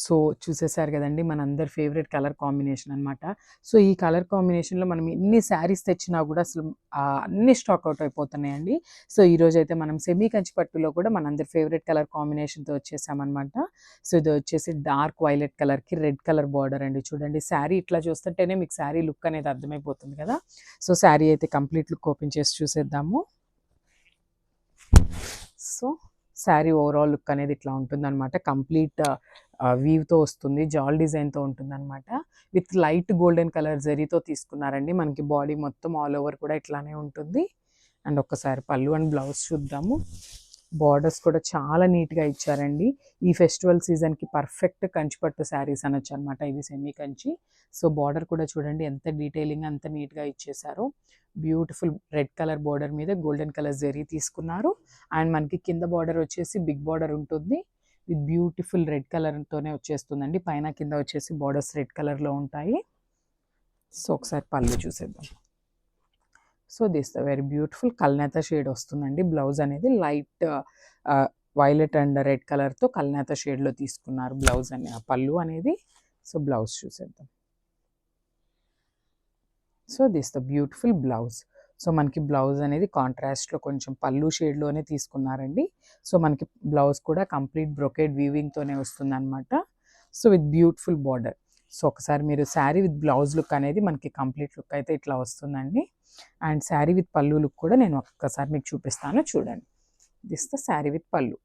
So చూసేసారు కదండి మనందరి favourite colour combination అనమాట. సో ఈ కలర్ కాంబినేషన్లో మనం ఎన్ని శారీస్ తెచ్చినా కూడా అసలు అన్ని స్టాక్ అవుట్ అయిపోతున్నాయండి. సో ఈరోజైతే మనం సెమీ కంచి పట్టులో కూడా మనందరి ఫేవరెట్ కలర్ కాంబినేషన్తో వచ్చేసామన్నమాట. సో ఇది వచ్చేసి డార్క్ వైలెట్ కలర్కి రెడ్ కలర్ బార్డర్ అండి. చూడండి శారీ ఇట్లా చూస్తుంటేనే మీకు శారీ లుక్ అనేది అర్థమైపోతుంది కదా. సో శారీ అయితే కంప్లీట్ లుక్ ఓపెన్ చేసి చూసేద్దాము. సో శారీ ఓవరాల్ లుక్ అనేది ఇట్లా ఉంటుందన్నమాట. కంప్లీట్ వీవ్తో వస్తుంది, జాల్ డిజైన్తో ఉంటుందన్నమాట. విత్ లైట్ గోల్డెన్ కలర్ జరీతో తీసుకున్నారండి. మనకి బాడీ మొత్తం ఆల్ ఓవర్ కూడా ఇట్లానే ఉంటుంది. అండ్ ఒక్కసారి పళ్ళు అండ్ బ్లౌజ్ చూద్దాము. బార్డర్స్ కూడా చాలా నీట్గా ఇచ్చారండి. ఈ ఫెస్టివల్ సీజన్కి పర్ఫెక్ట్ కంచిపట్టు శారీస్ అనొచ్చు అనమాట ఇవి సెమీ కంచి. సో బార్డర్ కూడా చూడండి ఎంత డీటెయిలింగ్ అంత నీట్గా ఇచ్చేసారు. బ్యూటిఫుల్ రెడ్ కలర్ బార్డర్ మీద గోల్డెన్ కలర్ జరీ తీసుకున్నారు. అండ్ మనకి కింద బార్డర్ వచ్చేసి బిగ్ బార్డర్ ఉంటుంది విత్ బ్యూటిఫుల్ రెడ్ కలర్తోనే వచ్చేస్తుందండి. పైన కింద వచ్చేసి బార్డర్స్ రెడ్ కలర్లో ఉంటాయి. సో ఒకసారి పళ్ళు చూసేద్దాం. So this the very beautiful కల్నేత షేడ్ వస్తుందండి. బ్లౌజ్ అనేది లైట్ వైలెట్ అండ్ రెడ్ కలర్తో కల్నేత షేడ్లో తీసుకున్నారు బ్లౌజ్ అనే పళ్ళు అనేది. సో బ్లౌజ్ చూసేద్దాం. So this the beautiful blouse. So మనకి బ్లౌజ్ అనేది కాంట్రాస్ట్లో కొంచెం పళ్ళు షేడ్లోనే తీసుకున్నారండి. సో మనకి బ్లౌజ్ కూడా కంప్లీట్ బ్రొకేడ్ వీవింగ్తోనే వస్తుంది అనమాట. So with beautiful border. So ఒకసారి మీరు శారీ విత్ బ్లౌజ్ లుక్ అనేది మనకి కంప్లీట్ లుక్ అయితే ఇట్లా వస్తుందండి. అండ్ శారీ విత్ పళ్ళు లుక్ కూడా నేను ఒక్కసారి మీకు చూపిస్తాను చూడండి. దిస్ ద శారీ విత్ పళ్ళు.